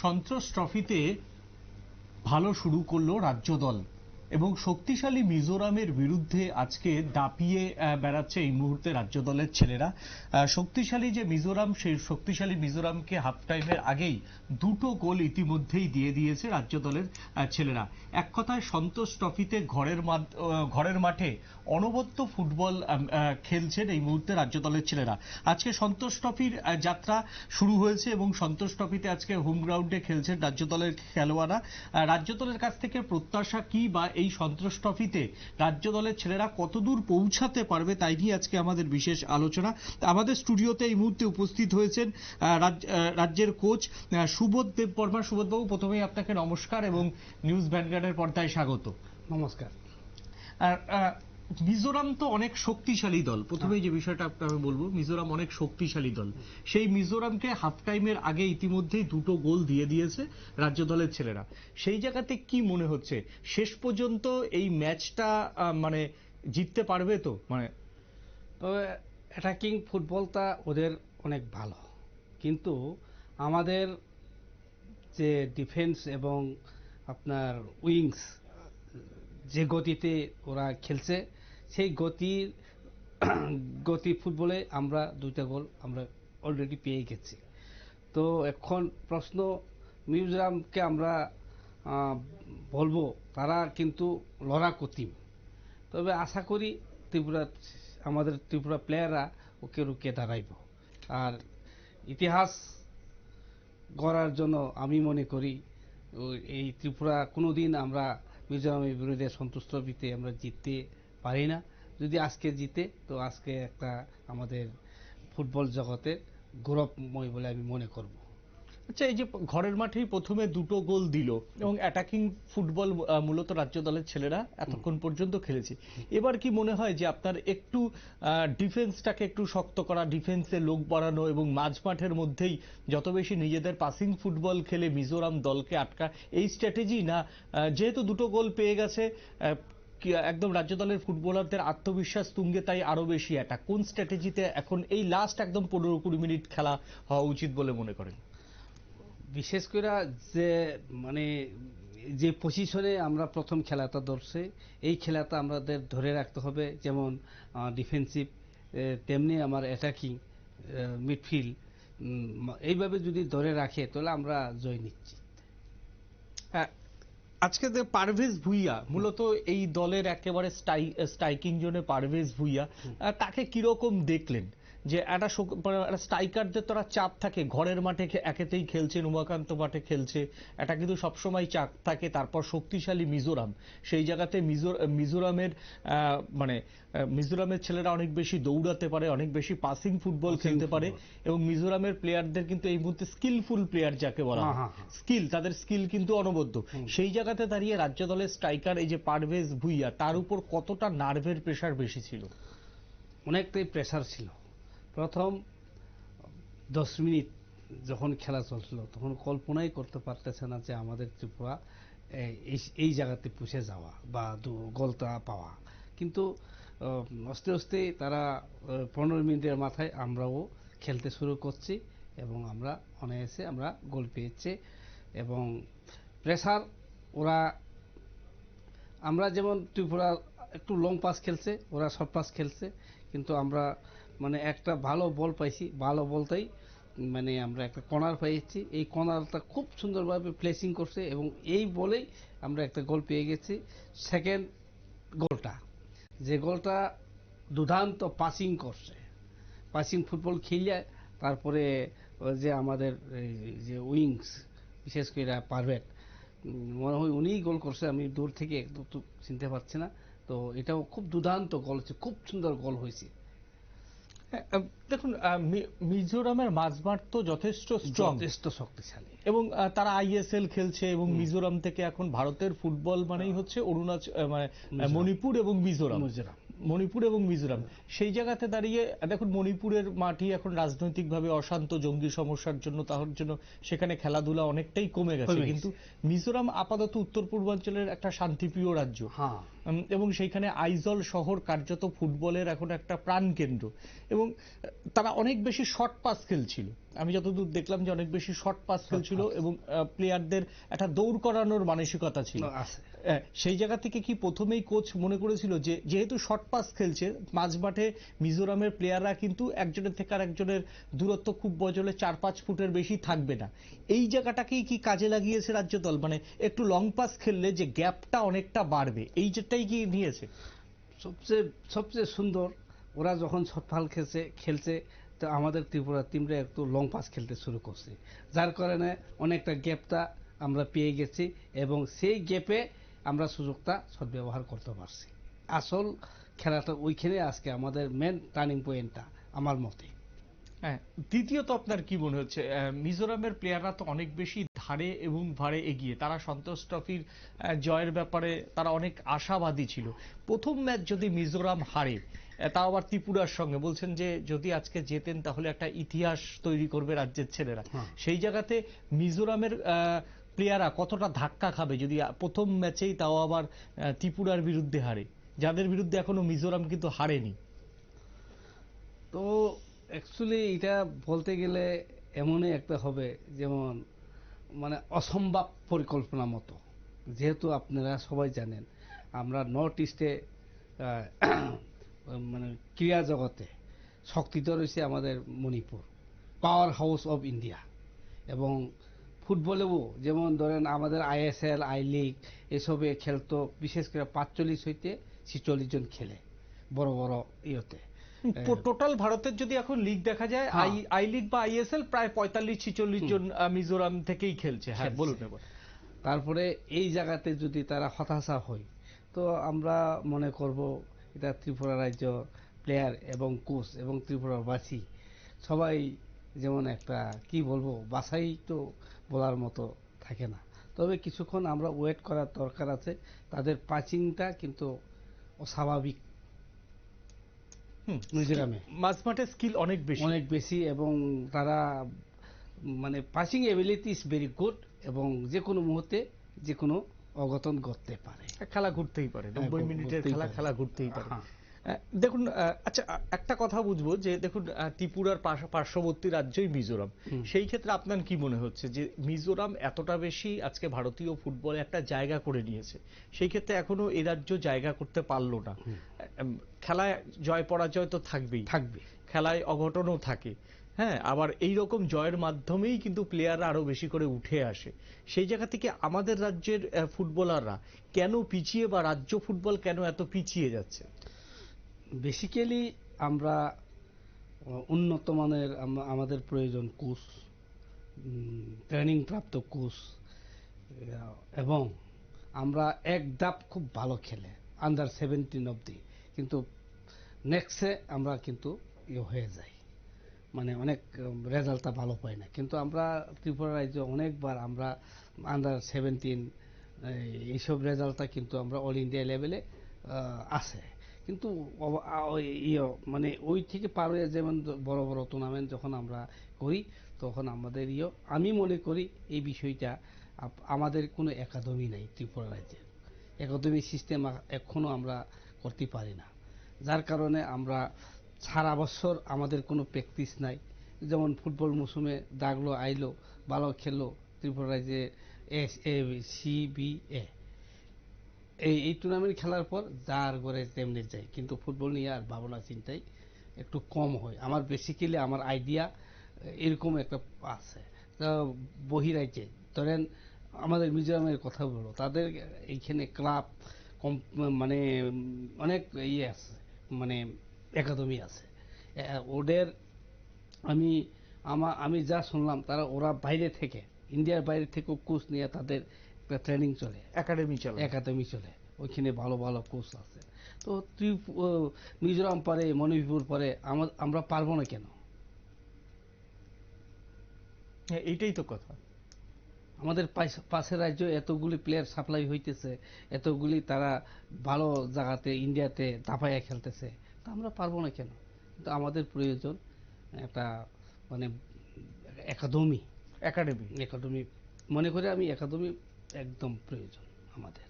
সন্তোষ ট্রফিতে ভালো শুরু করলো রাজ্য দল এবং শক্তিশালী মিজোরামের বিরুদ্ধে আজকে দাপিয়ে বেড়াচ্ছে এই মুহূর্তে রাজ্য দলের ছেলেরা। শক্তিশালী যে মিজোরাম, সেই শক্তিশালী মিজোরামকে হাফ টাইমের আগেই দুটো গোল ইতিমধ্যেই দিয়ে দিয়েছে রাজ্য দলের ছেলেরা। এক কথায় সন্তোষ ট্রফিতে ঘরের মাঠে অনবদ্য ফুটবল খেলছেন এই মুহূর্তে রাজ্য দলের ছেলেরা। আজকে সন্তোষ ট্রফির যাত্রা শুরু হয়েছে এবং সন্তোষ ট্রফিতে আজকে হোম গ্রাউন্ডে খেলছেন রাজ্য দলের খেলোয়াড়রা। রাজ্য দলের কাছ থেকে প্রত্যাশা কি, বা এই সন্তোষ ট্রফিতে রাজ্য দলের ছেলেরা কতদূর পৌঁছাতে পারবে, তাই নিয়ে আজকে আমাদের বিশেষ আলোচনা। আমাদের স্টুডিওতে এই মুহূর্তে উপস্থিত হয়েছেন রাজ্যের কোচ সুবোধ দেববর্মা। সুবোধবাবু, প্রথমেই আপনাকে নমস্কার এবং নিউজ ভ্যানগার্ডের পর্দায় স্বাগত। নমস্কার। মিজোরাম তো অনেক শক্তিশালী দল, প্রথমে যে বিষয়টা আমি বলবো, মিজোরাম অনেক শক্তিশালী দল। সেই মিজোরামকে হাফ টাইমের আগে ইতিমধ্যেই দুটো গোল দিয়ে দিয়েছে রাজ্য দলের ছেলেরা। সেই জায়গাতে কি মনে হচ্ছে শেষ পর্যন্ত এই ম্যাচটা মানে জিততে পারবে তো? মানে তবে অ্যাটাকিং ফুটবলটা ওদের অনেক ভালো, কিন্তু আমাদের যে ডিফেন্স এবং আপনার উইংস যে গতিতে ওরা খেলছে, সেই গতি ফুটবলে আমরা দুইটা গোল আমরা অলরেডি পেয়ে গেছি। তো এখন প্রশ্ন, মিজোরামকে আমরা বলবো তারা কিন্তু লড়াকু টিম। তবে আশা করি আমাদের ত্রিপুরা প্লেয়াররা ওকে রুখে দাঁড়াইব। আর ইতিহাস গড়ার জন্য আমি মনে করি এই ত্রিপুরা কোনোদিন আমরা মিজোরামের বিরুদ্ধে সন্তোষ ট্রফিতে আমরা জিততে পারি না। যদি আজকে জিতে, তো আজকে একটা আমাদের ফুটবল জগতে গৌরবময় বলে আমি মনে করব। আচ্ছা, এই যে ঘরের মাঠেই প্রথমে দুটো গোল দিল এবং অ্যাটাকিং ফুটবল মূলত রাজ্য দলের ছেলেরা এতক্ষণ পর্যন্ত খেলেছে, এবার কি মনে হয় যে আপনার একটু ডিফেন্সটাকে একটু শক্ত করা, ডিফেন্সে লোক বাড়ানো এবং মাঝ মাঠের মধ্যেই যত বেশি নিজেদের পাসিং ফুটবল খেলে মিজোরাম দলকে আটকা, এই স্ট্র্যাটেজি না? যেহেতু দুটো গোল পেয়ে গেছে, একদম রাজ্য দলের ফুটবলারদের আত্মবিশ্বাস তুঙ্গে, তাই আরো বেশি অ্যাটাক, কোন স্ট্র্যাটেজিতে এখন এই লাস্ট একদম 15-20 মিনিট খেলা হওয়া উচিত বলে মনে করেন? বিশেষ করে যে পজিশনে আমরা প্রথম খেলাটা ধরছে, এই খেলাটা আমাদের ধরে রাখতে হবে। যেমন ডিফেন্সিভ, তেমনি আমার অ্যাটাকিং মিডফিল্ড, এইভাবে যদি ধরে রাখে তাহলে আমরা জয় নিশ্চিত। আজকে পারভেজ ভুঁইয়া মূলত এই দলের একেবারে স্ট্রাইকিং জোনে পারভেজ ভুঁইয়া, তাকে কিরকম দেখলেন? যে একটা স্ট্রাইকারদের তোরা চাপ থাকে, ঘরের মাঠে একেতেই খেলছেন, উমাকান্ত মাঠে খেলছে, এটা কিন্তু সবসময় চাপ থাকে। তারপর শক্তিশালী মিজোরাম, সেই জায়গাতে মিজোরামের ছেলেরা অনেক বেশি দৌড়াতে পারে, অনেক বেশি পাসিং ফুটবল খেলতে পারে এবং মিজোরামের প্লেয়ারদের কিন্তু এই মুহূর্তে স্কিলফুল প্লেয়ার যাকে বলা হয়, তাদের স্কিল কিন্তু অনবদ্য। সেই জায়গাতে দাঁড়িয়ে রাজ্য দলের স্ট্রাইকার এই যে পারভেজ ভুঁইয়া, তার উপর কতটা নার্ভের প্রেশার বেশি ছিল? অনেকটাই প্রেশার ছিল। প্রথম 10 মিনিট যখন খেলা চলছিল, তখন কল্পনাই করতে পারতেছে না যে আমাদের ত্রিপুরা এই জায়গাতে পৌঁছে যাওয়া বা গোলটা পাওয়া। কিন্তু আস্তে আস্তে তারা 15 মিনিটের মাথায় আমরাও খেলতে শুরু করছি এবং আমরা অনায়াসে আমরা গোল পেয়েছি। এবং প্রেশার আমরা যেমন ত্রিপুরা একটু লং পাস খেলছে, ওরা শর্ট পাস খেলছে, কিন্তু আমরা একটা ভালো বল পাইছি, ভালো বলতেই আমরা একটা কর্নার পেয়েছি। এই কর্নারটা খুব সুন্দরভাবে প্লেসিং করছে এবং এই বলেই আমরা একটা গোল পেয়ে গেছি। সেকেন্ড গোলটা, যে গোলটা দুর্দান্ত পাসিং করছে, পাসিং ফুটবল খেলিয়ে, তারপরে যে আমাদের যে উইংস, বিশেষ করে পারভেট, মনে হয় উনিই গোল করছে, আমি দূর থেকে একদম চিনতে পারছি না। তো এটাও খুব দুর্দান্ত গোল হয়েছে, খুব সুন্দর গোল হয়েছে। দেখুন, মিজোরামের মাঝমাঠ তো যথেষ্ট শক্তিশালী এবং তারা আইএসএল খেলছে এবং মিজোরাম থেকে এখন ভারতের ফুটবল মানেই হচ্ছে মণিপুর এবং মিজোরাম। সেই জায়গাতে দাঁড়িয়ে দেখুন, মণিপুরের মাটি এখন রাজনৈতিকভাবে অশান্ত, জঙ্গি সমস্যার জন্য, তার জন্য সেখানে খেলাধুলা অনেকটাই কমে গেছে। কিন্তু মিজোরাম আপাতত উত্তর পূর্বাঞ্চলের একটা শান্তিপ্রিয় রাজ্য এবং সেইখানে আইজল শহর কার্যত ফুটবলের এখন একটা প্রাণকেন্দ্র। এবং তারা অনেক বেশি শর্ট পাস খেলছিল, আমি যতদূর দেখলাম যে অনেক বেশি শর্ট পাস খেলছিল এবং প্লেয়ারদের একটা দৌড় করানোর মানসিকতা ছিল। আছে। সেই জায়গা থেকে কি প্রথমেই কোচ মনে করেছিল যে যেহেতু শর্ট পাস খেলছে মাঝমাঠে মিজোরামের প্লেয়াররা কিন্তু একজনের থেকে আর একজনের দূরত্ব খুব বজলে 4-5 ফুটের বেশি থাকবে না, এই জায়গাটাকেই কি কাজে লাগিয়েছে রাজ্য দল, মানে একটু লং পাস খেললে যে গ্যাপটা অনেকটা বাড়বে এই যেটাই কি নিয়েছে? সবচেয়ে সবচেয়ে সুন্দর, ওরা যখন শর্টফাল খেলছে তো আমাদের ত্রিপুরা টিমরা একটু লং পাস খেলতে শুরু করছে, যার কারণে অনেকটা গ্যাপটা আমরা পেয়ে গেছি এবং সেই গ্যাপে আমরা সুযোগটা সদ্ব্যবহার করতে পারছি। আসল খেলাটা ওইখানে আজকে আমাদের মেন টার্নিং পয়েন্টটা আমার মতে। হ্যাঁ, দ্বিতীয়ত আপনার কি মনে হচ্ছে মিজোরামের প্লেয়াররা তো অনেক বেশি ধারে এবং ভারে এগিয়ে, তারা সন্তোষ ট্রফির জয়ের ব্যাপারে তারা অনেক আশাবাদী ছিল। প্রথম ম্যাচ যদি মিজোরাম হারে, তাও আবার ত্রিপুরার সঙ্গে, বলছেন যে যদি আজকে জেতেন তাহলে একটা ইতিহাস তৈরি করবে রাজ্যের ছেলেরা, সেই জায়গাতে মিজোরামের প্লেয়াররা কতটা ধাক্কা খাবে যদি প্রথম ম্যাচেই তাও আবার ত্রিপুরার বিরুদ্ধে হারে, যাদের বিরুদ্ধে এখনো মিজোরাম কিন্তু হারেনি? তো অ্যাকচুয়ালি এটা বলতে গেলে এমনই একটা হবে যেমন মানে অসম্ভব পরিকল্পনা মতো, যেহেতু আপনারা সবাই জানেন আমরা নর্থ ইস্টে মানে ক্রীড়া জগতে শক্তিত রয়েছে আমাদের Manipur, power house of India. এবং ফুটবলেও যেমন ধরেন আমাদের আইএসএল, আই লিগ এসবে খেলতো বিশেষ করে 45 হইতে 46 জন খেলে বড় বড় ইয়েতে। টোটাল ভারতের যদি এখন লিগ দেখা যায়, আই লিগ বা আইএসএল প্রায় 45-46 জন মিজোরাম থেকেই খেলছে। হ্যাঁ বলুন এবার। তারপরে এই জায়গাতে যদি তারা হতাশা হয় তো আমরা মনে করব এটা ত্রিপুরা রাজ্য প্লেয়ার এবং কোচ এবং ত্রিপুরাবাসী সবাই যেমন একটা কি বলবো বাসাই তো বলার মতো থাকে না, তবে কিছুক্ষণ আমরা ওয়েট করার দরকার আছে। তাদের পাচিংটা কিন্তু অস্বাভাবিক মিজোরামে, মাঝমাঠে স্কিল অনেক বেশি অনেক বেশি এবং তারা মানে passing ability is very good এবং যে কোনো মুহূর্তে যে কোনো অঘটন ঘটতে পারে, খেলা ঘুরতেই পারে, 90 মিনিটের খেলা ঘুরতেই পারে। হ্যাঁ। দেখুন আচ্ছা একটা কথা বুঝবো যে দেখুন ত্রিপুরার পার্শ্ববর্তী রাজ্যই মিজোরাম, সেই ক্ষেত্রে আপনার কি মনে হচ্ছে যে মিজোরাম এতটা বেশি আজকে ভারতীয় ফুটবলে একটা জায়গা করে নিয়েছে, সেই ক্ষেত্রে এখনো এই রাজ্য জায়গা করতে পারলো না? খেলায় জয় পরাজয় তো থাকবেই, খেলায় অঘটনও থাকে, হ্যাঁ, আবার এই রকম জয়ের মাধ্যমেই কিন্তু প্লেয়াররা আরো বেশি করে উঠে আসে। সেই জায়গা থেকে আমাদের রাজ্যের ফুটবলাররা কেন পিছিয়ে, বা রাজ্য ফুটবল কেন এত পিছিয়ে যাচ্ছে? বেসিক্যালি আমরা উন্নত মানের আমাদের প্রয়োজন কোচ, ট্রেনিং প্রাপ্ত কোচ, এবং আমরা এক ধাপ খুব ভালো খেলে আন্ডার 17 অবধি, কিন্তু নেক্সটে আমরা কিন্তু হয়ে যাই, মানে অনেক রেজাল্টটা ভালো পাই না। কিন্তু আমরা ত্রিপুরা রাজ্য অনেকবার আমরা আন্ডার 17 এইসব রেজাল্টটা কিন্তু আমরা অল ইন্ডিয়া লেভেলে আছে, কিন্তু মানে ওই থেকে পার হয়ে যেমন বড় বড় টুর্নামেন্ট যখন আমরা করি তখন আমাদের আমি মনে করি এই বিষয়টা আমাদের কোনো একাডেমি নাই ত্রিপুরা রাজ্যে, একাডেমি সিস্টেম এখনো আমরা করতে পারি না, যার কারণে আমরা সারা বছর আমাদের কোনো প্র্যাকটিস নাই। যেমন ফুটবল মৌসুমে দাগলো আইলো ভালো খেললো ত্রিপুরা রাজ্যে CBA এই টুর্নামেন্ট খেলার পর যার ঘরে তেমনি যায়, কিন্তু ফুটবল নিয়ে আর ভাবনা চিন্তাই একটু কম হয়। আমার বেসিক্যালি আমার আইডিয়া এরকম একটা আছে। বহিরাজ্যে ধরেন আমাদের মিজোরামের কথা বলো, তাদের এইখানে ক্লাব মানে অনেক ইয়ে আছে, মানে একাডেমি আছে ওদের। আমি যা শুনলাম ওরা বাইরে থেকে ইন্ডিয়ার বাইরে থেকেও কোচ নিয়ে তাদের একটা ট্রেনিং চলে, একাডেমি চলে, ওইখানে ভালো ভালো কোচ আছে। তো মিজোরাম পারে, মণিপুর পারে, আমরা পারবো না কেন? এইটাই তো কথা। আমাদের পাশের রাজ্য এতগুলি প্লেয়ার সাপ্লাই হইতেছে, এতগুলি তারা ভালো জায়গাতে ইন্ডিয়াতে দাপাইয়া খেলতেছে, তা আমরা পারবো না কেন? কিন্তু আমাদের প্রয়োজন একটা মানে একাডেমি মনে করি আমি, একাডেমি একদম প্রয়োজন আমাদের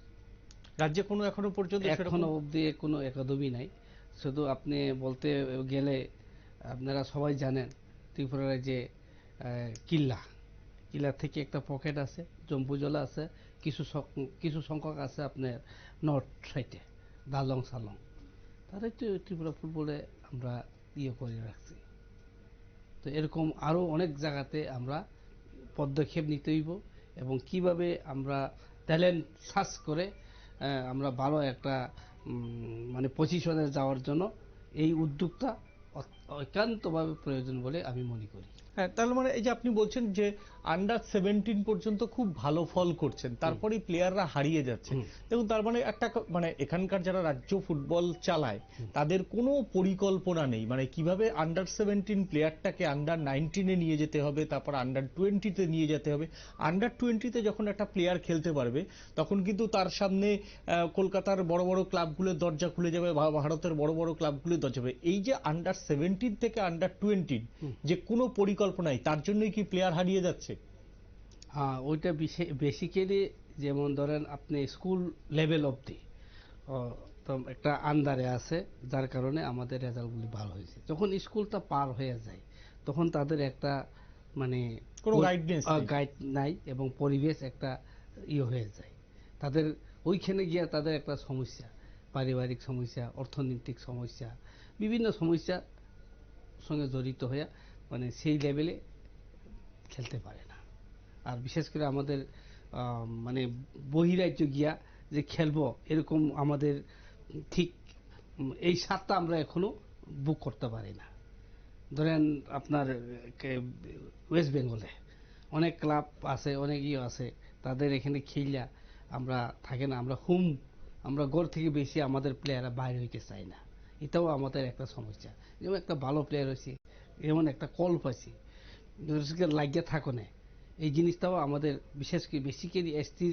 রাজ্যে। কোনো এখনো পর্যন্ত এখনো অবধি কোনো একাডেমি নাই। শুধু আপনি বলতে গেলে আপনারা সবাই জানেন ত্রিপুরার যে কিল্লা কিল্লা থেকে একটা পকেট আছে, জম্বুজলা আছে, কিছু সংখ্যক আছে আপনার নর্থ সাইডে দালং সালং। তারাই তো ত্রিপুরা ফুটবলে আমরা করে রাখছি। তো এরকম আরো অনেক জায়গাতে আমরা পদক্ষেপ নিতে হইব, এবং কিভাবে আমরা ট্যালেন্ট সার্চ করে আমরা ভালো একটা মানে পজিশনে যাওয়ার জন্য এই উদ্যোগটা একান্তভাবে প্রয়োজন বলে আমি মনে করি। হ্যাঁ, তাহলে মানে এই যে আপনি বলছেন যে আন্ডার 17 পর্যন্ত খুব ভালো ফল করছেন, তারপরে প্লেয়াররা হারিয়ে যাচ্ছে। দেখুন, তার মানে একটা মানে এখানকার যারা রাজ্য ফুটবল চালায় তাদের কোনো পরিকল্পনা নেই, মানে কিভাবে আন্ডার 17 প্লেয়ারটাকে আন্ডার 19-এ নিয়ে যেতে হবে, তারপর আন্ডার 20-তে নিয়ে যেতে হবে। আন্ডার 20-তে যখন একটা প্লেয়ার খেলতে পারবে তখন কিন্তু তার সামনে কলকাতার বড় বড় ক্লাবগুলোর দরজা খুলে যাবে, ভারতের বড় বড় ক্লাবগুলোর দরজা যাবে। এই যে আন্ডার 17 থেকে আন্ডার 20 যে কোনো পরিকল্পনাই, তার জন্যই কি প্লেয়ার হারিয়ে যাচ্ছে? হ্যাঁ, ওইটা বেসিক্যালি যেমন ধরেন আপনি স্কুল লেভেল অবধি তো একটা আন্ডারে আছে, যার কারণে আমাদের রেজাল্টগুলি ভালো হয়েছে। যখন স্কুলটা পার হয়ে যায় তখন তাদের একটা মানে কোনো গাইড নাই, এবং পরিবেশ একটা হয়ে যায় তাদের। ওইখানে গিয়ে তাদের একটা সমস্যা, পারিবারিক সমস্যা, অর্থনৈতিক সমস্যা, বিভিন্ন সমস্যার সঙ্গে জড়িত হয়ে মানে সেই লেভেলে খেলতে পারে না। আর বিশেষ করে আমাদের মানে বহিরাজ্য গিয়া যে খেলবো এরকম আমাদের ঠিক এই স্বাদটা আমরা এখনো বুক করতে পারি না। ধরেন আপনার ওয়েস্ট বেঙ্গলে অনেক ক্লাব আছে, অনেক আছে, তাদের এখানে খেলা আমরা থাকে না, আমরা ঘর থেকে বেশি আমাদের প্লেয়াররা বাইরে হইতে চাই না। এটাও আমাদের একটা সমস্যা। যেমন একটা ভালো প্লেয়ার হয়েছে, যেমন একটা কল পাইছি লাগিয়ে থাকো না, এই জিনিসটাও আমাদের বিশেষ করে বেসিক্যালি এসটি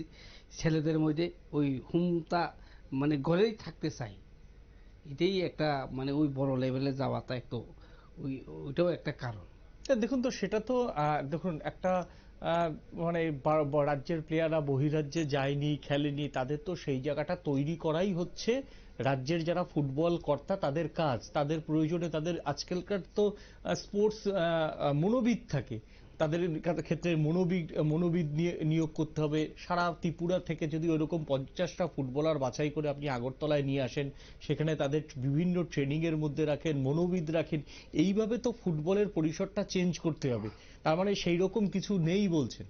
ছেলেদের মধ্যে ওই হুমটা মানে ঘরেই থাকতে চাই। এটাই একটা মানে ওই বড় লেভেলে যাওয়াটা একটু ওইটাও একটা কারণ। দেখুন, তো সেটা তো দেখুন একটা মানে রাজ্যের প্লেয়াররা বহিরাজ্যে যায়নি, খেলেনি, তাদের তো সেই জায়গাটা তৈরি করাই হচ্ছে রাজ্যের যারা ফুটবল কর্তা তাদের কাজ। তাদের প্রয়োজনে তাদের আজকালকার তো স্পোর্টস মনোবিদ থাকে, তাদের ক্ষেত্রে মনোবিদ নিয়োগ করতে হবে। সারা ত্রিপুরা থেকে যদি ওইরকম 50টা ফুটবলার বাছাই করে আপনি আগরতলায় নিয়ে আসেন, সেখানে তাদের বিভিন্ন ট্রেনিং এর মধ্যে রাখেন, মনোবিদ রাখেন, এইভাবে তো ফুটবলের পরিসরটা চেঞ্জ করতে হবে। তার মানে সেই রকম কিছু নেই বলছেন?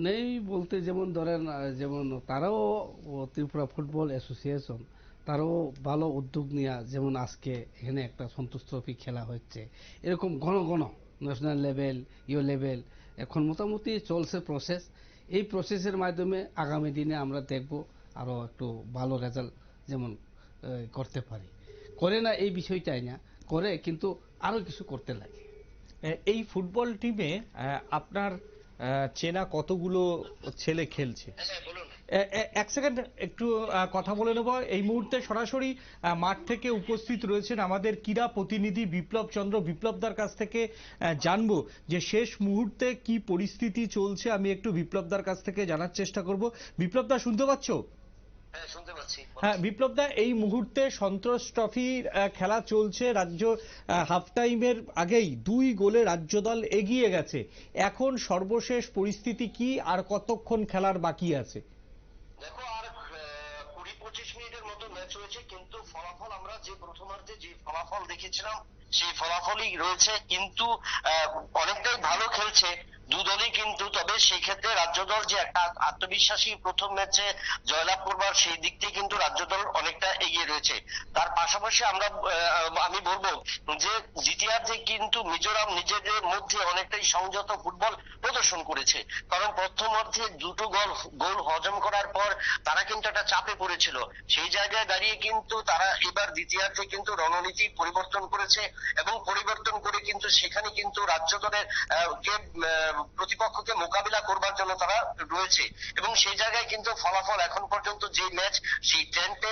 নেই বলতে যেমন ধরেন যেমন তারাও ত্রিপুরা ফুটবল অ্যাসোসিয়েশন তারাও ভালো উদ্যোগ নিয়ে, যেমন আজকে এখানে একটা সন্তোষ ট্রফি খেলা হচ্ছে, এরকম ঘন ঘন ন্যাশনাল লেভেল লেভেল এখন মোটামুটি চলছে প্রসেস। এই প্রসেসের মাধ্যমে আগামী দিনে আমরা দেখব আরো একটু ভালো রেজাল্ট যেমন করতে পারি। করে না এই বিষয়টাই না, করে কিন্তু আরো কিছু করতে লাগে। এই ফুটবল টিমে আপনার চেনা কতগুলো ছেলে খেলছে? এক সেকেন্ড একটু কথা বলে নেব। এই মুহূর্তে সরাসরি মাঠ থেকে উপস্থিত রয়েছেন আমাদের ক্রীড়া প্রতিনিধি বিপ্লব চন্দ্র। বিপ্লবদার কাছ থেকে জানবো যে শেষ মুহূর্তে কি পরিস্থিতি চলছে। আমি একটু বিপ্লবদার কাছ থেকে জানার চেষ্টা করব। বিপ্লবদা, শুনতে পাচ্ছো? হ্যাঁ বিপ্লবদা, এই মুহূর্তে সন্তোষ ট্রফির খেলা চলছে। রাজ্য হাফ টাইমের আগেই 2 গোলে রাজ্য দল এগিয়ে গেছে। এখন সর্বশেষ পরিস্থিতি কি, আর কতক্ষণ খেলার বাকি আছে? দেখো, আর 20-25 মিনিটের মতো ম্যাচ হয়েছে, কিন্তু ফলাফল আমরা যে প্রথমার্ধে যে ফলাফল দেখেছিলাম সেই ফলাফলই রয়েছে। কিন্তু অনেকটাই ভালো খেলছে দু দলই কিন্তু। তবে সেই ক্ষেত্রে রাজ্য দল যে একটা আত্মবিশ্বাসী প্রথম ম্যাচে জয়লাভ করবার, সেই দিক থেকে কিন্তু রাজ্য দল অনেকটা এগিয়ে রয়েছে। তার পাশাপাশি আমি বলবো যে দ্বিতীয়ার্ধে কিন্তু মিজোরাম নিজেদের মধ্যে অনেকটাই সংযত ফুটবল প্রদর্শন করেছে। কারণ প্রথমার্ধে 2টো গোল হজম করার পর তারা কিন্তু একটা চাপে পড়েছিল। সেই জায়গায় দাঁড়িয়ে কিন্তু তারা এবার দ্বিতীয়ার্ধে কিন্তু রণনীতি পরিবর্তন করেছে, এবং পরিবর্তন করে কিন্তু সেখানে কিন্তু রাজ্য দলের প্রতিপক্ষকে মোকাবিলা করবার জন্য তারা রয়েছে। এবং সেই জায়গায় কিন্তু ফলাফল এখন পর্যন্ত যে ম্যাচ, সেই ট্রেন্ডে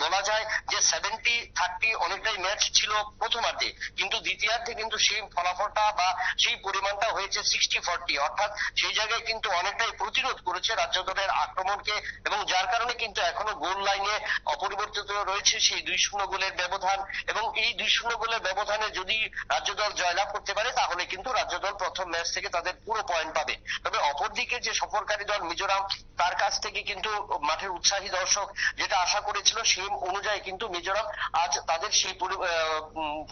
বলা যায় যে 70-30 অনেকটাই ম্যাচ ছিল প্রথমার্ধে, কিন্তু দ্বিতীয়ার্ধে কিন্তু সেই ফলাফলটা বা সেই পরিমাণটা হয়েছে 60-40। অর্থাৎ সেই জায়গায় কিন্তু অনেকটাই প্রতিরোধ করেছে রাজ্য দলের আক্রমণকে, এবং যার কারণে কিন্তু এখনো গোল লাইনে অপরিবর্তিত রয়েছে সেই 2-0 গোলের ব্যবধান। এবং এই 2-0 গোলের ব্যবধানে যদি রাজ্য দল জয়লাভ করতে পারে তাহলে কিন্তু রাজ্য দল প্রথম ম্যাচ থেকে তাদের পুরো পয়েন্ট পাবে। তবে অপরদিকে যে সফরকারী দল মিজোরাম, তার কাছ থেকে কিন্তু মাঠের উৎসাহী দর্শক যেটা আশা করেছিল সেই অনুযায়ী কিন্তু মিজোরাম আজ তাদের সেই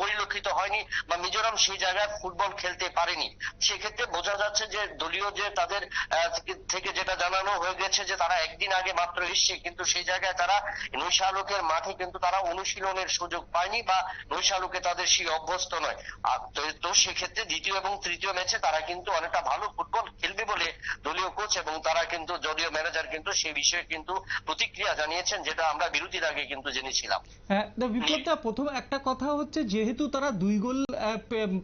পরিলক্ষিত হয়নি বা মিজোরাম সেই জায়গায় ফুটবল খেলতে পারেনি। সেক্ষেত্রে বোঝা যাচ্ছে যে দলীয় যে তাদের থেকে যেটা জানানো হয়ে গেছে যে তারা একদিন আগে মাত্র এসছে, কিন্তু সেই জায়গায় তারা নৈশালুকের মাঠে কিন্তু তারা অনুশীলনের সুযোগ পায়নি বা নৈশালুকে তাদের সেই অভ্যস্ত নয়। তো সেক্ষেত্রে দ্বিতীয় এবং তৃতীয় ম্যাচে তারা কিন্তু অনেকটা ভালো ফুটবল খেলবে বলে দলীয় কোচ এবং তারা কিন্তু দলীয় ম্যানেজার কিন্তু সেই বিষয়ে কিন্তু প্রতিক্রিয়া জানিয়েছেন, যেটা আমরা বিরতির আগে কিন্তু জেনেছিলাম। হ্যাঁ বিপ্লবদা, প্রথম একটা কথা হচ্ছে যেহেতু তারা 2 গোল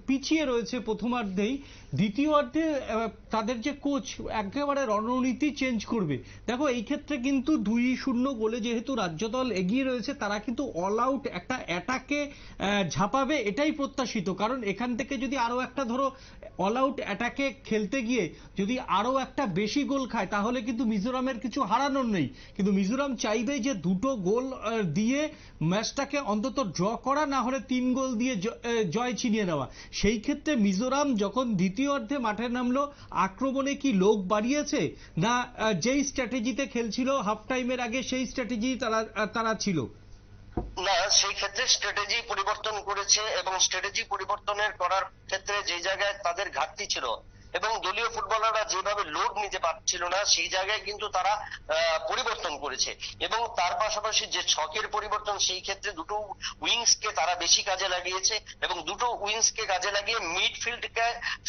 পিছিয়ে রয়েছে প্রথমার্ধেই, দ্বিতীয়ার্ধে তাদের যে কোচ একেবারে রণনীতি চেঞ্জ করবে। দেখো এই ক্ষেত্রে কিন্তু 2-0 গোলে যেহেতু রাজ্য দল এগিয়ে রয়েছে, তারা কিন্তু অল আউট একটা অ্যাটাকে ঝাঁপাবে এটাই প্রত্যাশিত। কারণ এখান থেকে যদি আরো একটা ধরো অল আউট অ্যাটাকে খেলতে গিয়ে যদি আরো একটা বেশি গোল খায় তাহলে কিন্তু মিজোরামের কিছু হারানোর নেই। কিন্তু মিজোরাম চাইবে যে 2টো গোল দিয়ে ম্যাচটাকে অন্তত ড্র করা, না হলে 3 গোল দিয়ে জয় ছিনিয়ে নেওয়া। সেই ক্ষেত্রে মিজোরাম যখন দ্বিতীয়ার্ধে মাঠে নামলো, আক্রমণে কি লোক বাড়িয়েছে, না যেই স্ট্র্যাটেজিতে খেলছিল হাফ টাইমের আগে সেই স্ট্র্যাটেজি তারা ছিল? না, সেই ক্ষেত্রে স্ট্র্যাটেজি পরিবর্তন করেছে এবং স্ট্র্যাটেজি পরিবর্তনের করার ক্ষেত্রে যে জায়গায় তাদের ঘাটতি ছিল এবং দলীয় ফুটবলাররা যেভাবে লোড নিতে পারছিল না সেই জায়গায় কিন্তু তারা পরিবর্তন করেছে। এবং তার পাশাপাশি যে ছকের পরিবর্তন, সেই ক্ষেত্রে দুটো উইংস কে তারা বেশি কাজে লাগিয়েছে এবং দুটো উইংস কে কাজে লাগিয়ে মিডফিল্ডকে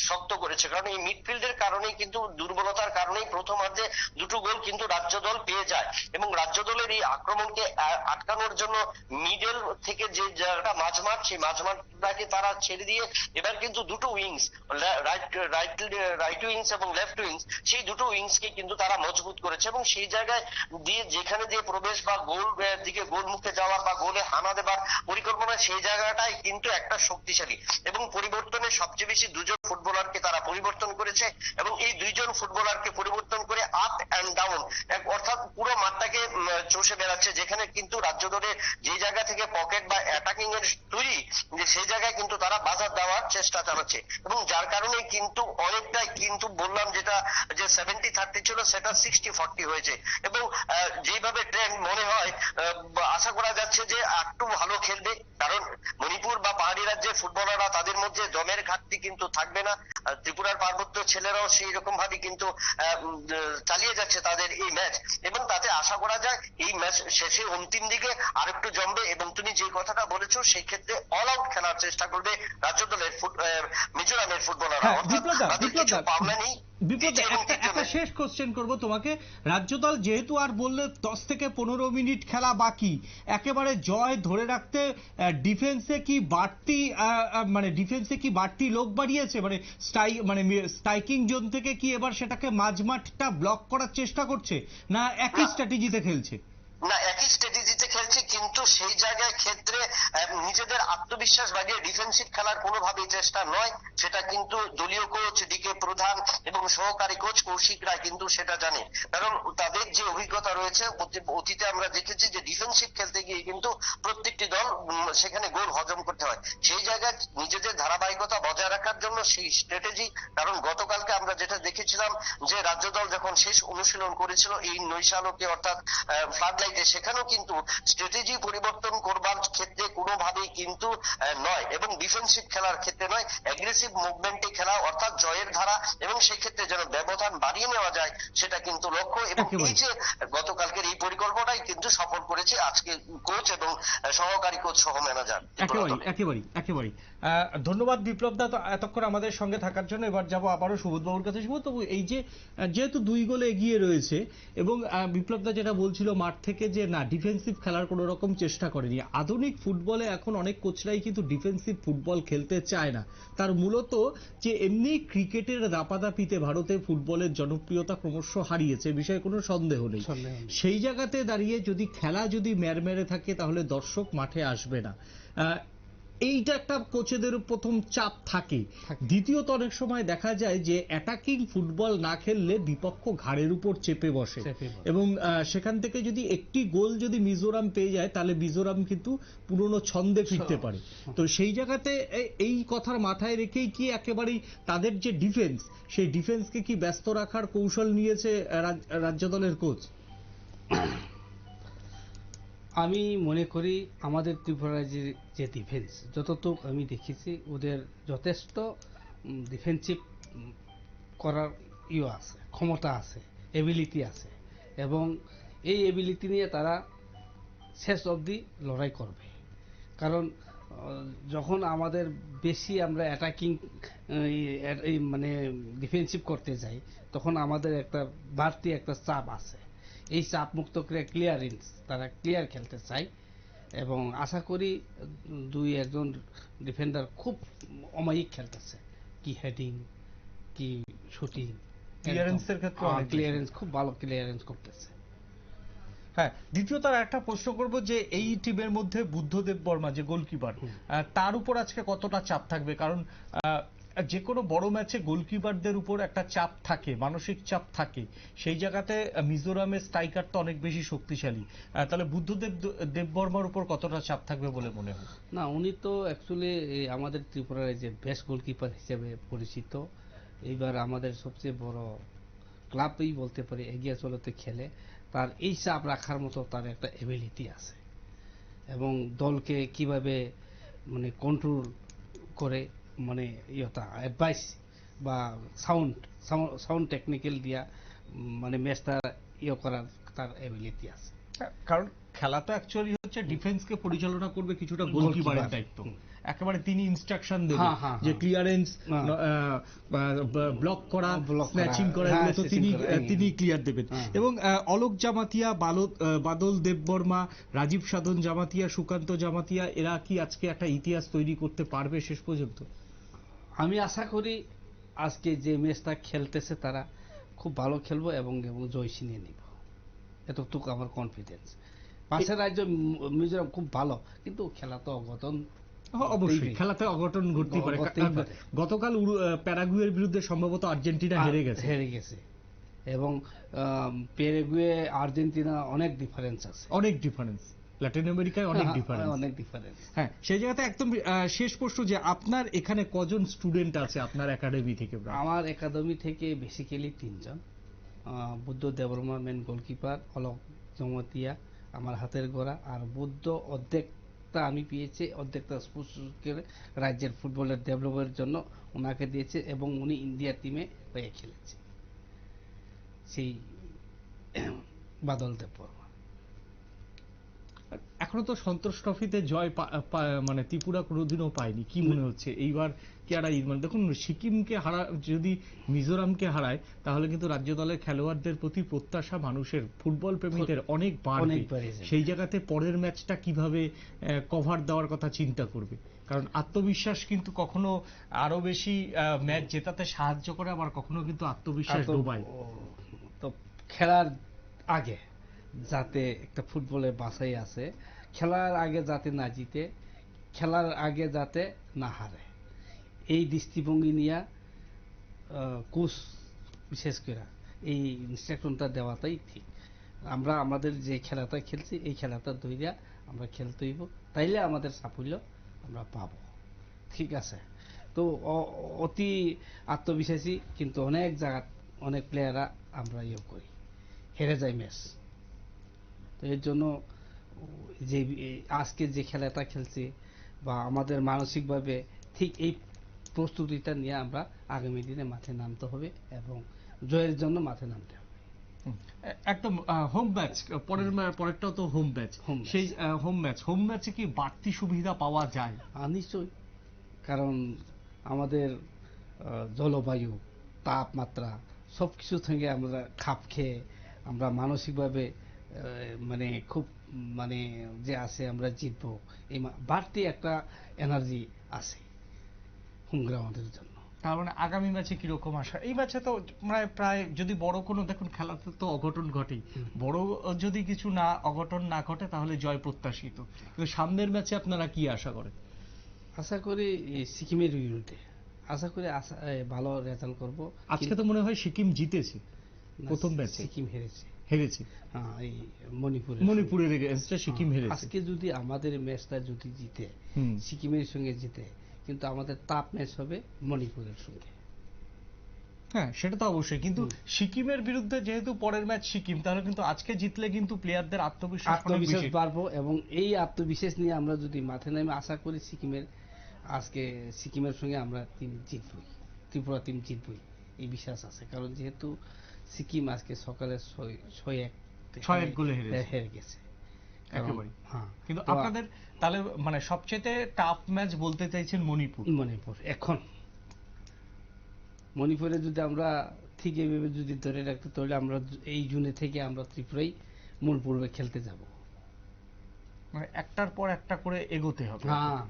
শক্ত করেছে। কারণ এই মিডফিল্ডের কারণেই কিন্তু দুর্বলতার কারণেই প্রথমার্ধে 2টো গোল কিন্তু রাজ্য দল পেয়ে যায় এবং রাজ্য দলের এই আক্রমণকে আটকানোর জন্য মিডল থেকে যে জায়গাটা মাঝমাঠ, সেই মাঝমাঠটাকে তারা ছেড়ে দিয়ে এবার কিন্তু 2টো উইংস, রাইট উইংস এবং লেফট উইংস, সেই 2টো উইংস কে কিন্তু তারা মজবুত করেছে এবং সেই জায়গায় দিয়ে যেখানে দিয়ে প্রবেশ বা গোল দিকে গোল মুখে যাওয়ার বা গোলে হানা দেবার পরিকল্পনা, সেই জায়গাটাই কিন্তু একটা শক্তিশালী। এবং পরিবর্তনে সবচেয়ে বেশি 2জন ফুটবলারকে তারা পরিবর্তন করেছে এবং এই 2জন ফুটবলারকে পরিবর্তন করে আপ অ্যান্ড ডাউন, অর্থাৎ পুরো মাঠটাকে চষে বেড়াচ্ছে। যেখানে কিন্তু রাজ্য দলের যে জায়গা থেকে পকেট বা অ্যাটাকিং এর তৈরি, সেই জায়গায় কিন্তু তারা বাধা দেওয়ার চেষ্টা চালাচ্ছে এবং যার কারণে কিন্তু অনেকটাই কিন্তু বললাম যেটা যে 70-30 ছিল সেটা 60-40 হয়েছে। এবং যেভাবে ট্রেন্ড মনে হয় আশা করা যাচ্ছে যে একটু ভালো খেলবে, কারণ মণিপুর বা পাহাড়ি রাজ্যের ফুটবলাররা তাদের মধ্যে দমের ঘাটতি কিন্তু থাকবে না। ত্রিপুরার পার্বত্য ছেলেরাও সেই রকম ভাবে কিন্তু চালিয়ে যাচ্ছে তাদের এই ম্যাচ এবং তাতে আশা করা যায় এই ম্যাচ শেষে অন্তিম দিকে আরেকটু জমবে। এবং তুমি যে কথাটা বলেছো সেই ক্ষেত্রে অল আউট খেলার চেষ্টা করবে রাজ্য দলের মিজোরামের ফুটবলাররা। একটা শেষ কোশ্চেন করব তোমাকে। রাজ্য দল যেহেতু আর বললে 10 থেকে 15 মিনিট খেলা বাকি, একেবারে জয় ধরে রাখতে ডিফেন্সে কি বাড়তি লোক বাড়িয়েছে, মানে স্ট্রাইকিং জোন থেকে কি এবার সেটাকে মাঝমাঠটা ব্লক করার চেষ্টা করছে, না একই স্ট্র্যাটেজিতে খেলছে? না, একই স্ট্র্যাটেজিতে খেলছে, কিন্তু সেই জায়গায় ক্ষেত্রে নিজেদের আত্মবিশ্বাস বাড়িয়ে ডিফেন্সিভ খেলার কোনোভাবেই চেষ্টা নয়। সেটা কিন্তু দলীয় কোচ ডিকে প্রধান এবং সহকারী কোচ কৌশিক রায় কিন্তু সেটা জানে, কারণ তাদের যে অভিজ্ঞতা রয়েছে অতীতে আমরা দেখেছি যে ডিফেন্সিভ খেলতে গিয়ে কিন্তু প্রত্যেকটি দল সেখানে গোল হজম করতে হয়। সেই জায়গায় নিজেদের ধারাবাহিকতা বজায় রাখার জন্য সেই স্ট্র্যাটেজি, কারণ গতকালকে আমরা যেটা দেখেছিলাম যে রাজ্য দল যখন শেষ অনুশীলন করেছিল এই নৈশালকে অর্থাৎ ফ্লাড লাইটে, সেখানেও কিন্তু স্ট্র্যাটেজি পরিবর্তন করবার ক্ষেত্রে কোনোভাবেই কিন্তু নয় এবং ডিফেন্সিভ খেলার ক্ষেত্রে নয়, অ্যাগ্রেসিভ মুভমেন্টে খেলা অর্থাৎ জয়ের ধারা এবং সেক্ষেত্রে যেন ব্যবধান বাড়িয়ে নেওয়া যায় সেটা কিন্তু লক্ষ্য। এবং এই যে গতকালকের এই পরিকল্পনাই কিন্তু সফল করেছে আজকে কোচ এবং সহকারী কোচ সহ ম্যানেজার। একেবারেই ধন্যবাদ বিপ্লব দা এতক্ষণ আমাদের সঙ্গে থাকার জন্য। এবার যাবো আবারও সুবোধ বাবুর কাছে। সুবোধ বাবু, এই যে যেহেতু 2 গোলে এগিয়ে রয়েছে এবং বিপ্লব দা যেটা বলছিল মাঠ থেকে যে না ডিফেন্সিভ খেলার কোনো রকম চেষ্টা করেনি, আধুনিক ফুটবলে এখন অনেক কোচরাই কিন্তু ডিফেন্সিভ ফুটবল খেলতে চায় না। তার মূলত যে এমনি ক্রিকেটের দাপাদাপিতে ভারতে ফুটবলের জনপ্রিয়তা ক্রমশ হারিয়েছে, বিষয়ে কোনো সন্দেহ নেই। সেই জায়গাতে দাঁড়িয়ে যদি খেলা ম্যারমেরে থাকে তাহলে দর্শক মাঠে আসবে না। এইটা একটা কোচেদের প্রথম চাপ থাকে। থাকে। দ্বিতীয়ত অনেক সময় দেখা যায় যে অ্যাটাকিং ফুটবল না খেললে বিপক্ষ ঘাড়ের উপর চেপে বসে, চেপে বসে। এবং সেখান থেকে যদি একটি গোল যদি মিজোরাম পেয়ে যায় তাহলে মিজোরাম কিন্তু পুরনো ছন্দে ফিরতে পারে। তো সেই জায়গাতে এই কথার মাথায় রেখেই কি একেবারেই তাদের যে ডিফেন্স, সেই ডিফেন্সকে কি ব্যস্ত রাখার কৌশল নিয়েছে রাজ্য দলের কোচ? আমি মনে করি আমাদের ত্রিপুরার যে ডিফেন্স, যতটুকু আমি দেখেছি ওদের যথেষ্ট ডিফেন্সিভ করার আছে, ক্ষমতা আছে, এবিলিটি আছে, এবং এই এবিলিটি নিয়ে তারা শেষ অবধি লড়াই করবে। কারণ যখন আমাদের বেশি আমরা অ্যাটাকিং মানে ডিফেন্সিভ করতে যাই, তখন আমাদের একটা বাড়তি একটা চাপ আছে। এই চাপ মুক্ত করে ক্লিয়ারেন্স, তারা ক্লিয়ার খেলতে চায়, এবং আশা করি দুই একজন ডিফেন্ডার খুব অমায়িক খেলতেছে, কি হেডিং কি শুটিং, ক্লিয়ারেন্সের ক্ষেত্রে অনেক ক্লিয়ারেন্স খুব ভালো ক্লিয়ারেন্স করতেছে। হ্যাঁ, দ্বিতীয়ত আর একটা প্রশ্ন করব যে এই টিমের মধ্যে বুদ্ধদেব বর্মা যে গোলকিপার, তার উপর আজকে কতটা চাপ থাকবে? কারণ যে কোনো বড় ম্যাচে গোলকিপারদের উপর একটা চাপ থাকে, মানসিক চাপ থাকে। সেই জায়গাতে মিজোরামের স্ট্রাইকার তো অনেক বেশি শক্তিশালী, তাহলে বুদ্ধদেব দেববর্মার উপর কতটা চাপ থাকবে বলে মনে হয়? না, উনি তো অ্যাকচুয়ালি আমাদের ত্রিপুরার যে বেস্ট গোলকিপার হিসেবে পরিচিত। এইবার আমাদের সবচেয়ে বড় ক্লাবই বলতে পারি এগিয়ে চলতে খেলে, তার এই চাপ রাখার মতো তার একটা এবিলিটি আছে, এবং দলকে কিভাবে মানে কন্ট্রোল করে, মানে অ্যাডভাইস বা সাউন্ড টেকনিক্যাল দিয়া মানে ম্যাচটা করার তার এবিলিটি আছে। কারণ খেলা তো অ্যাকচুয়ালি হচ্ছে ডিফেন্সকে পরিচালনা করবে কিছুটা গোলকিপারের দায়িত্ব। একেবারে তিনি ইনস্ট্রাকশন দেবেন যে ক্লিয়ারেন্স, ব্লক করা, স্ন্যাচিং করা, এগুলো তো তিনি ক্লিয়ার দেবেন। এবং অলোক জামাতিয়া, বাদল দেববর্মা, রাজীব সাধন জামাতিয়া, সুকান্ত জামাতিয়া, এরা কি আজকে একটা ইতিহাস তৈরি করতে পারবে শেষ পর্যন্ত? আমি আশা করি আজকে যে ম্যাচটা খেলতেছে তারা খুব ভালো খেলবো এবং জয় ছিনিয়ে নিব, এতটুকু আমার কনফিডেন্স। পাশের রাজ্য মিজোরাম খুব ভালো, কিন্তু খেলা তো অঘটন, অবশ্যই খেলাতে অঘটন ঘটতেই পারে। গতকাল প্যারাগুয়ের বিরুদ্ধে সম্ভবত আর্জেন্টিনা হেরে গেছে, এবং প্যারাগুয়ে আর্জেন্টিনা অনেক ডিফারেন্স আছে, অনেক ডিফারেন্স, ল্যাটিন আমেরিকায় অনেক ডিফারেন্স। হ্যাঁ, সেই জায়গাতে একদম শেষ প্রশ্ন যে আপনার এখানে কজন স্টুডেন্ট আছে আপনার একাডেমি থেকে? আমার একাডেমি থেকে বেসিক্যালি 3 জন। বুদ্ধ দেববর্মা মেন গোলকিপার, অলোক জমাতিয়া আমার হাতের গড়া, আর বুদ্ধ অর্ধেকটা আমি পেয়েছি, অর্ধেকটা রাজ্যের ফুটবলের ডেভেলপের জন্য ওনাকে দিয়েছে, এবং উনি ইন্ডিয়া টিমে হয়ে খেলেছে, সেই বাদল দেববর্মা। এখনো তো সন্তোষ ট্রফিতে জয় মানে ত্রিপুরা কোনোদিনও পায়নি, কি মনে হচ্ছে এইবার কি আর মানে দেখুন সিকিমকে যদি মিজোরামকে হারায় তাহলে কিন্তু রাজ্য দলের খেলোয়াড়দের প্রতি প্রত্যাশা মানুষের, ফুটবল প্রেমীদের অনেক বাড়বে। সেই জায়গাতে পরের ম্যাচটা কিভাবে কভার দেওয়ার কথা চিন্তা করবে, কারণ আত্মবিশ্বাস কিন্তু কখনো আরো বেশি ম্যাচ জেতাতে সাহায্য করে, আবার কখনো কিন্তু আত্মবিশ্বাস ডোবায়। তো খেলার আগে যাতে একটা ফুটবলের বাছাই আছে, খেলার আগে যাতে না জিতে, খেলার আগে যাতে না হারে, এই দৃষ্টিভঙ্গি নিয়ে কোচ বিশেষ করে এই ইনস্ট্রাকশনটা দেওয়াটাই ঠিক। আমরা আমাদের যে খেলাটা খেলছি এই খেলাটা ধইরা আমরা খেলতে হইব, তাইলে আমাদের সাফল্য আমরা পাবো। ঠিক আছে, তো অতি আত্মবিশ্বাসী, কিন্তু অনেক জায়গা অনেক প্লেয়াররা আমরা করি, হেরে যাই ম্যাচ। তো এর জন্য যে আজকে যে খেলাটা খেলছি বা আমাদের মানসিকভাবে ঠিক এই প্রস্তুতিটা নিয়ে আমরা আগামী দিনে মাঠে নামতে হবে এবং জয়ের জন্য মাঠে নামতে হবে। একদম হোম ম্যাচ, পরেরটাও তো হোম ম্যাচ, সেই হোম ম্যাচে কি বাড়তি সুবিধা পাওয়া যায়? নিশ্চয়ই, কারণ আমাদের জলবায়ু, তাপমাত্রা সবকিছু থেকে আমরা খাপ খেয়ে আমরা মানসিকভাবে মানে খুব মানে যে আছে আমরা জিতবো, এই বাড়তি একটা এনার্জি আছে হোম গ্রাউন্ডের জন্য। তার মানে আগামী ম্যাচে কিরকম আশা? এই ম্যাচে তো প্রায় যদি বড় কোনো, দেখুন খেলাতে তো অঘটন ঘটেই, বড় যদি কিছু অঘটন না ঘটে তাহলে জয় প্রত্যাশিত, কিন্তু সামনের ম্যাচে আপনারা কি আশা করেন? আশা করি এই সিকিমের বিরুদ্ধে আশা করি ভালো রেজাল্ট করব। আজকে তো মনে হয় সিকিম জিতেছে না, প্রথম ম্যাচে, সিকিম হেরেছে। হেরেছে হ্যাঁ, এই মণিপুরে মণিপুরের এগেইনস্টে সিকিম হেরেছে। আজকে যদি আমাদের ম্যাচটা যদি জিতে, হুম। সিকিমের সঙ্গে জিতে, কিন্তু আমাদের টাফ ম্যাচ হবে মণিপুরের সঙ্গে। হ্যাঁ, সেটা তো অবশ্যই, কিন্তু সিকিমের বিরুদ্ধে যেহেতু পরের ম্যাচ সিকিম, তাহলে কিন্তু আজকে জিতলে কিন্তু প্লেয়ারদের আত্মবিশ্বাস অনেক আত্মবিশ্বাস বেশি। বাড়বো, এবং এই আত্মবিশ্বাস নিয়ে আমরা যদি মাঠে নামে, আশা করি আজকে সিকিমের সঙ্গে আমরা টিম জিতবই, ত্রিপুরা টিম জিতবই, এই বিশ্বাস আছে। কারণ যেহেতু সিকিম আজকে সকালে 6-1 গোলে হেরেছে। হেরে গেছে। একেবারে। হ্যাঁ, কিন্তু তো আপনাদের তাহলে মানে সবচেয়ে টাফ ম্যাচ বলতে চাইছেন মণিপুর। মণিপুর এখন মণিপুরে যদি আমরা ঠিক এইভাবে যদি ধরে রাখতে, তাহলে আমরা এই জুনে থেকে আমরা ত্রিপুরাই মূল পর্বে খেলতে যাব। মানে একটার পর একটা করে এগোতে হবে। হ্যাঁ,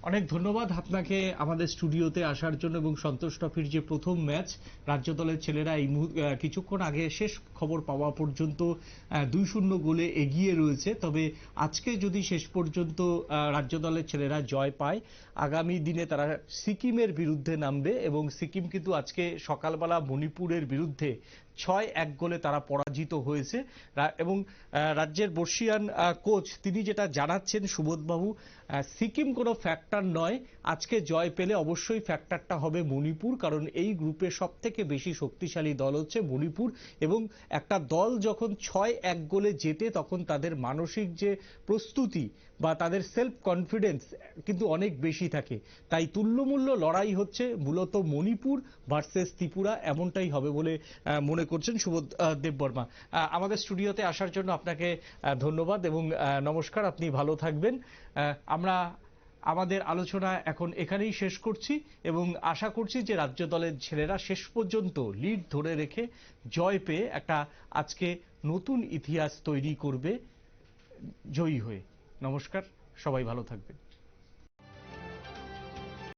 অনেক ধন্যবাদ আপনাকে আমাদের স্টুডিওতে আসার জন্য, এবং সন্তোষ ট্রফির যে প্রথম ম্যাচ, রাজ্য দলের ছেলেরা এই কিছুক্ষণ আগে শেষ খবর পাওয়া পর্যন্ত 2-0 গোলে এগিয়ে রয়েছে। তবে আজকে যদি শেষ পর্যন্ত রাজ্য দলের ছেলেরা জয় পায়, আগামী দিনে তারা সিকিমের বিরুদ্ধে নামবে, এবং সিকিম কিন্তু আজকে সকালবেলা মণিপুরের বিরুদ্ধে 6-1 গোলে তারা পরাজিত হয়েছে। এবং রাজ্যের বর্ষিয়ান কোচ তিনি যেটা জানাচ্ছেন সুবোধবাবু, সিকিম কোনো ফ্যাক্টর নয়, আজকে জয় পেলে অবশ্যই ফ্যাক্টরটা হবে মণিপুর, কারণ এই গ্রুপে সব থেকে বেশি শক্তিশালী দল হচ্ছে মণিপুর, এবং একটা দল যখন 6-1 গোলে জেতে, তখন তাদের মানসিক যে প্রস্তুতি বা তাদের সেলফ কনফিডেন্স কিন্তু অনেক বেশি থাকে। তাই তুল্যমূল্য লড়াই হচ্ছে মূলত মণিপুর ভার্সেস ত্রিপুরা, এমনটাই হবে বলে মনে করছেন সুবোধ দেববর্মা। আমাদের স্টুডিওতে আসার জন্য আপনাকে ধন্যবাদ এবং নমস্কার, আপনি ভালো থাকবেন। আমরা আমাদের আলোচনা এখন এখানেই শেষ করছি, এবং আশা করছি যে রাজ্য দলের ছেলেরা শেষ পর্যন্ত লিড ধরে রেখে জয় পেয়ে একটা আজকে নতুন ইতিহাস তৈরি করবে জয়ী হয়ে। নমস্কার, সবাই ভালো থাকবেন।